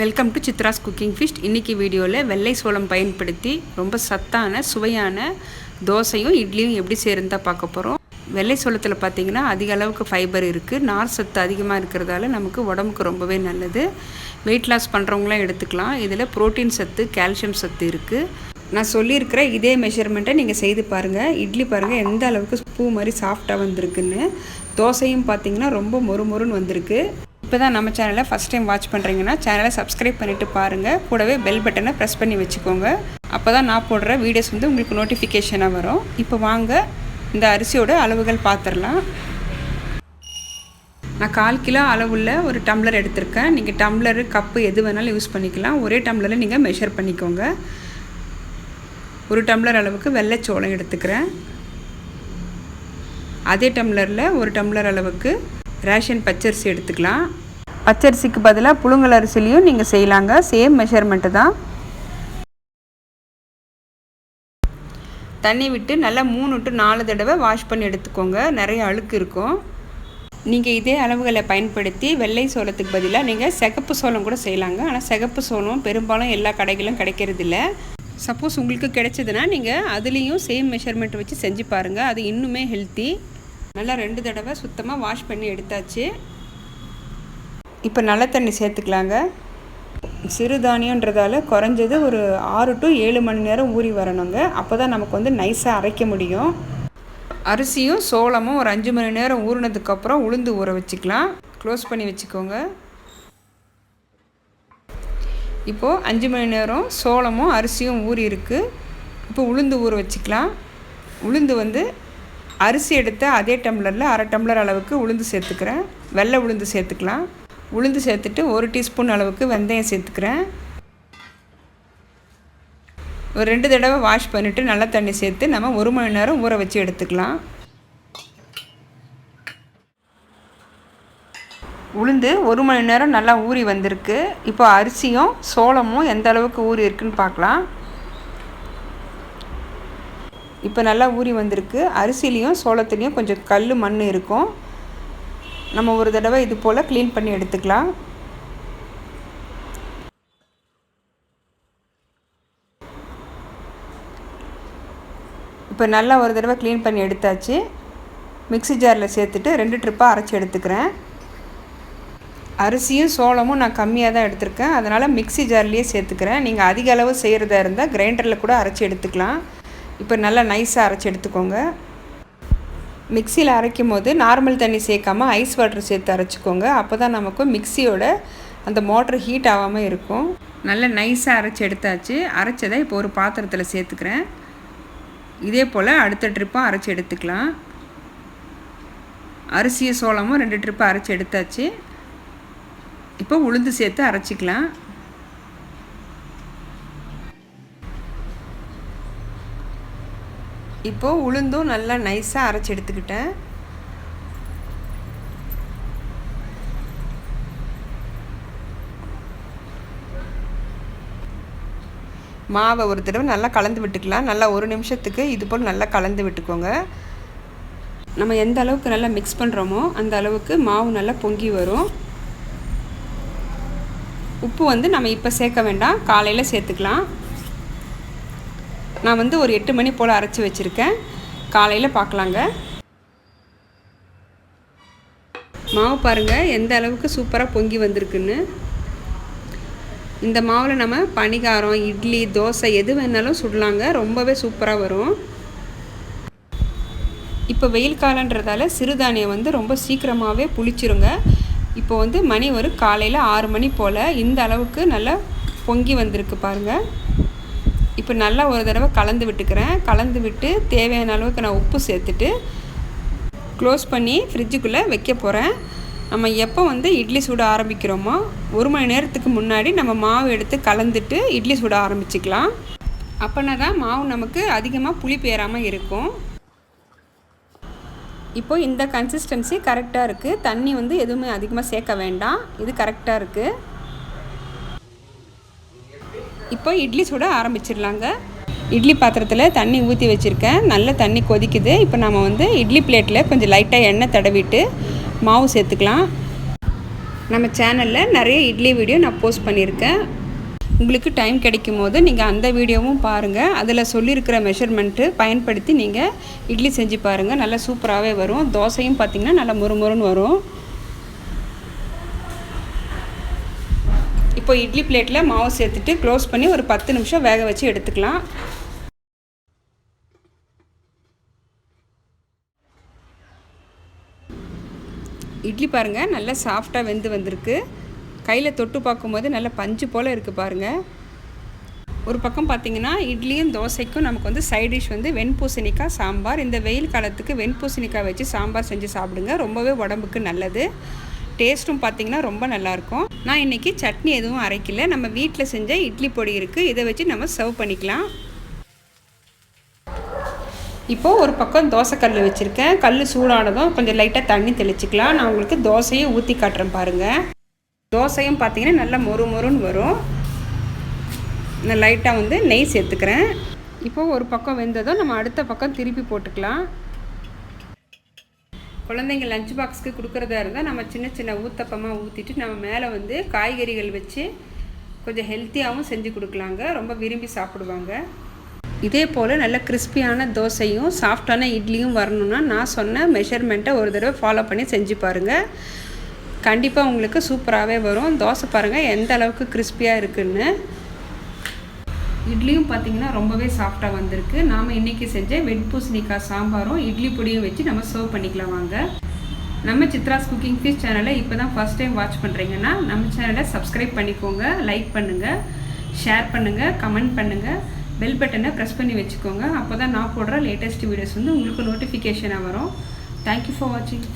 Welcome to Chitra's cooking fish. இன்றைக்கி வீடியோவில் வெள்ளை சோளம் பயன்படுத்தி ரொம்ப சத்தான சுவையான தோசையும் இட்லியும் எப்படி செய்கிறதா பார்க்க போகிறோம். வெள்ளை சோளத்தில் பார்த்திங்கன்னா அதிக அளவுக்கு ஃபைபர் இருக்குது. நார் சத்து அதிகமாக இருக்கிறதால நமக்கு உடம்புக்கு ரொம்பவே நல்லது. வெயிட் லாஸ் பண்ணுறவங்களாம் எடுத்துக்கலாம். இதில் புரோட்டீன் சத்து, கால்சியம் சத்து இருக்குது. நான் சொல்லியிருக்கிற இதே மெஷர்மெண்ட்டை நீங்கள் செய்து பாருங்கள். இட்லி பாருங்கள் எந்த அளவுக்கு பூ மாதிரி சாஃப்டாக வந்திருக்குன்னு. தோசையும் பார்த்திங்கன்னா ரொம்ப மொறுமொறுன்னு வந்திருக்கு. இப்போ தான் நம்ம சேனலை ஃபஸ்ட் டைம் வாட்ச் பண்ணுறீங்கன்னா சேனலை சப்ஸ்கிரைப் பண்ணிவிட்டு பாருங்கள். கூடவே பெல் பட்டனை ப்ரெஸ் பண்ணி வச்சுக்கோங்க. அப்போ தான் நான் போடுற வீடியோஸ் உங்களுக்கு நோட்டிஃபிகேஷனாக வரும். இப்போ வாங்க இந்த அரிசியோட அளவுகள் பார்த்துடலாம். நான் 1/4 கிலோ அளவுள்ள ஒரு டம்ளர் எடுத்திருக்கேன். நீங்கள் டம்ளரு, கப்பு எது வேணாலும் யூஸ் பண்ணிக்கலாம். ஒரே டம்ளரில் நீங்கள் மெஷர் பண்ணிக்கோங்க. ஒரு டம்ளர் அளவுக்கு வெள்ளைச்சோளம் எடுத்துக்கிறேன். அதே டம்ளரில் ஒரு டம்ளர் அளவுக்கு ரேஷன் பச்சரிசி எடுத்துக்கலாம். பச்சரிசிக்கு பதிலாக புழுங்கல் அரிசிலையும் நீங்கள் செய்யலாங்க. சேம் மெஷர்மெண்ட்டு தான். தண்ணி விட்டு நல்லா 3 to 4 தடவை வாஷ் பண்ணி எடுத்துக்கோங்க. நிறைய அழுக்கு இருக்கும். நீங்கள் இதே அளவுகளை பயன்படுத்தி வெள்ளை சோளத்துக்கு பதிலாக நீங்கள் சிகப்பு சோளம் கூட செய்யலாங்க. ஆனால் சிகப்பு சோளம் பெரும்பாலும் எல்லா கடைகளிலும் கிடைக்கிறதில்ல. சப்போஸ் உங்களுக்கு கிடைச்சதுன்னா நீங்கள் அதுலேயும் சேம் மெஷர்மெண்ட் வச்சு செஞ்சு பாருங்கள். அது இன்னுமே ஹெல்த்தி. நல்லா 2 தடவை சுத்தமாக வாஷ் பண்ணி எடுத்தாச்சு. இப்போ நல்ல தண்ணி சேர்த்துக்கலாங்க. சிறுதானியன்றதால குறைஞ்சது ஒரு 6 to 7 மணி நேரம் ஊறி வரணுங்க. அப்போ தான் நமக்கு நைஸாக அரைக்க முடியும். அரிசியும் சோளமும் ஒரு 5 மணி நேரம் ஊறினதுக்கப்புறம் உளுந்து ஊற வச்சுக்கலாம். க்ளோஸ் பண்ணி வச்சுக்கோங்க. இப்போது 5 மணி நேரம் சோளமும் அரிசியும் ஊறி இருக்குது. இப்போ உளுந்து ஊற வச்சுக்கலாம். உளுந்து அரிசி எடுத்த அதே டம்ளரில் 1/2 டம்ளர் அளவுக்கு உளுந்து சேர்த்துக்கிறேன். வெள்ளை உளுந்து சேர்த்துக்கலாம். உளுந்து சேர்த்துட்டு 1 டீஸ்பூன் அளவுக்கு வெந்தயம் சேர்த்துக்கிறேன். ஒரு 2 தடவை வாஷ் பண்ணிவிட்டு நல்ல தண்ணி சேர்த்து நம்ம 1 மணி நேரம் ஊற வச்சு எடுத்துக்கலாம். உளுந்து 1 மணி நேரம் நல்லா ஊறி வந்திருக்கு. இப்போ அரிசியும் சோளமும் எந்த அளவுக்கு ஊறி இருக்குன்னு பார்க்கலாம். இப்போ நல்லா ஊறி வந்திருக்கு. அரிசிலையும் சோளத்துலேயும் கொஞ்சம் கல், மண் இருக்கும். நம்ம ஒரு தடவை இது போல் க்ளீன் பண்ணி எடுத்துக்கலாம். இப்போ நல்லா ஒரு தடவை க்ளீன் பண்ணி எடுத்தாச்சு. மிக்ஸி ஜாரில் சேர்த்துட்டு 2 ட்ரிப்பாக அரைச்சி எடுத்துக்கிறேன். அரிசியும் சோளமும் நான் கம்மியாக தான் எடுத்திருக்கேன். அதனால் மிக்ஸி ஜார்லேயே சேர்த்துக்கிறேன். நீங்கள் அதிக அளவு செய்கிறதா இருந்தால் கிரைண்டரில் கூட அரைச்சி எடுத்துக்கலாம். இப்போ நல்லா நைஸாக அரைச்சி எடுத்துக்கோங்க. மிக்சியில் அரைக்கும் போது நார்மல் தண்ணி சேர்க்காமல் ஐஸ் வாட்டர் சேர்த்து அரைச்சிக்கோங்க. அப்போ தான் நமக்கு மிக்சியோட அந்த மோட்ரு ஹீட் ஆகாமல் இருக்கும். நல்லா நைஸாக அரைச்சி எடுத்தாச்சு. அரைச்சதை இப்போ ஒரு பாத்திரத்தில் சேர்த்துக்கிறேன். இதே போல் அடுத்த ட்ரிப்பும் அரைச்சி எடுத்துக்கலாம். அரிசியும் சோளமும் 2 ட்ரிப்பு அரைச்சி எடுத்தாச்சு. இப்போ உளுந்து சேர்த்து அரைச்சிக்கலாம். இப்போது உளுந்தும் நல்லா நைஸாக அரைச்சி எடுத்துக்கிட்டேன். மாவை ஒரு தடவை நல்லா கலந்து விட்டுக்கலாம். நல்லா 1 நிமிஷத்துக்கு இது போல் நல்லா கலந்து விட்டுக்கோங்க. நம்ம எந்த அளவுக்கு நல்லா மிக்ஸ் பண்ணுறோமோ அந்த அளவுக்கு மாவு நல்லா பொங்கி வரும். உப்பு நம்ம இப்போ சேர்க்க வேண்டாம், காலையில் சேர்த்துக்கலாம். நான் ஒரு 8 மணி போல் அரைச்சி வச்சுருக்கேன். காலையில் பார்க்கலாங்க. மாவு பாருங்கள் எந்த அளவுக்கு சூப்பராக பொங்கி வந்திருக்குன்னு. இந்த மாவில் நம்ம பணிகாரம், இட்லி, தோசை எது வேணாலும் சுடலாங்க. ரொம்பவே சூப்பராக வரும். இப்போ வெயில் காலன்றதால சிறுதானியம் ரொம்ப சீக்கிரமாகவே புளிச்சிருங்க. இப்போ மணி ஒரு காலையில் 6 மணி போல் இந்த அளவுக்கு நல்லா பொங்கி வந்திருக்கு பாருங்கள். இப்போ நல்லா ஒரு தடவை கலந்து விட்டுக்கிறேன். கலந்து விட்டு தேவையான அளவுக்கு நான் உப்பு சேர்த்துட்டு க்ளோஸ் பண்ணி ஃப்ரிட்ஜுக்குள்ளே வைக்க போகிறேன். நம்ம எப்போ இட்லி சுட ஆரம்பிக்கிறோமோ 1 மணி நேரத்துக்கு முன்னாடி நம்ம மாவு எடுத்து கலந்துட்டு இட்லி சுட ஆரம்பிச்சிக்கலாம். அப்போனா தான் மாவு நமக்கு அதிகமாக புளிப்பு ஏறாமல் இருக்கும். இப்போது இந்த கன்சிஸ்டன்சி கரெக்டாக இருக்குது. தண்ணி எதுவுமே அதிகமாக சேர்க்க வேண்டாம். இது கரெக்டாக இருக்குது. இப்போ இட்லி சுட ஆரம்பிச்சிடலாங்க. இட்லி பாத்திரத்தில் தண்ணி ஊற்றி வச்சுருக்கேன். நல்ல தண்ணி கொதிக்குது. இப்போ நம்ம இட்லி பிளேட்டில் கொஞ்சம் லைட்டாக எண்ணெய் தடவிட்டு மாவு சேர்த்துக்கலாம். நம்ம சேனலில் நிறைய இட்லி வீடியோ நான் போஸ்ட் பண்ணியிருக்கேன். உங்களுக்கு டைம் கிடைக்கும் போது நீங்கள் அந்த வீடியோவும் பாருங்கள். அதில் சொல்லியிருக்கிற மெஷர்மெண்ட்டு பயன்படுத்தி நீங்கள் இட்லி செஞ்சு பாருங்கள். நல்லா சூப்பராகவே வரும். தோசையும் பார்த்திங்கன்னா நல்லா முறுமுறுன்னு வரும். இப்போ இட்லி பிளேட்டில் மாவு சேர்த்துட்டு க்ளோஸ் பண்ணி ஒரு 10 நிமிஷம் வேக வச்சு எடுத்துக்கலாம். இட்லி பாருங்கள் நல்லா சாஃப்டாக வெந்து வந்திருக்கு. கையில் தொட்டு பார்க்கும்போது நல்லா பஞ்சு போல் இருக்குது பாருங்கள். ஒரு பக்கம் பார்த்திங்கன்னா இட்லியும் தோசைக்கும் நமக்கு வந்து சைட் டிஷ் வந்து வெண்பூசணிக்காய் சாம்பார். இந்த வெயில் காலத்துக்கு வெண்பூசணிக்காய் வச்சு சாம்பார் செஞ்சு சாப்பிடுங்க. ரொம்பவே உடம்புக்கு நல்லது. டேஸ்ட்டும் பார்த்திங்கன்னா ரொம்ப நல்லாயிருக்கும். நான் இன்றைக்கி சட்னி எதுவும் அரைக்கல. நம்ம வீட்டில் செஞ்ச இட்லி பொடி இருக்குது. இதை வச்சு நம்ம சர்வ் பண்ணிக்கலாம். இப்போது ஒரு பக்கம் தோசைக்கல் வச்சுருக்கேன். கல் சூடானதும் கொஞ்சம் லைட்டாக தண்ணி தெளிச்சிக்கலாம். நான் உங்களுக்கு தோசையை ஊற்றி காட்டுறேன் பாருங்கள். தோசையும் பார்த்திங்கன்னா நல்லா மொறுன்னு வரும். நான் லைட்டாக வந்து நெய் சேர்த்துக்கிறேன். இப்போது ஒரு பக்கம் வெந்ததும் நம்ம அடுத்த பக்கம் திருப்பி போட்டுக்கலாம். குழந்தைங்க லஞ்ச் பாக்ஸ்க்கு கொடுக்குறதா இருந்தால் நம்ம சின்ன சின்ன ஊத்தப்பமாக ஊற்றிட்டு நம்ம மேலே வந்து காய்கறிகள் வச்சு கொஞ்சம் ஹெல்த்தியாகவும் செஞ்சு கொடுக்கலாங்க. ரொம்ப விரும்பி சாப்பிடுவாங்க. இதே போல் நல்ல கிறிஸ்பியான தோசையும் சாஃப்டான இட்லியும் வரணுன்னா நான் சொன்ன மெஷர்மெண்ட்டை ஒரு தடவை ஃபாலோ பண்ணி செஞ்சு பாருங்கள். கண்டிப்பாக உங்களுக்கு சூப்பராகவே வரும். தோசை பாருங்கள் எந்த அளவுக்கு கிறிஸ்பியாக இருக்குதுன்னு. இட்லியும் பார்த்திங்கன்னா ரொம்பவே சாஃப்டாக வந்திருக்கு. நாம் இன்றைக்கி செஞ்ச வெண்பூசணிக்காய் சாம்பாரும் இட்லி பொடியும் வச்சு நம்ம சர்வ் பண்ணிக்கலாம் வாங்க. நம்ம சித்ராஸ் குக்கிங் ஃபிஷ் சேனலை இப்போ தான் ஃபஸ்ட் டைம் வாட்ச் பண்ணுறீங்கன்னா நம்ம சேனலை சப்ஸ்கிரைப் பண்ணிக்கோங்க. லைக் பண்ணுங்கள், ஷேர் பண்ணுங்கள், கமெண்ட் பண்ணுங்கள், பெல் பட்டனை ப்ரெஸ் பண்ணி வச்சுக்கோங்க. அப்போ தான் நான் போடுற லேட்டஸ்ட் வீடியோஸ் வந்து உங்களுக்கு நோட்டிஃபிகேஷனாக வரும். தேங்க்யூ ஃபார் வாட்சிங்.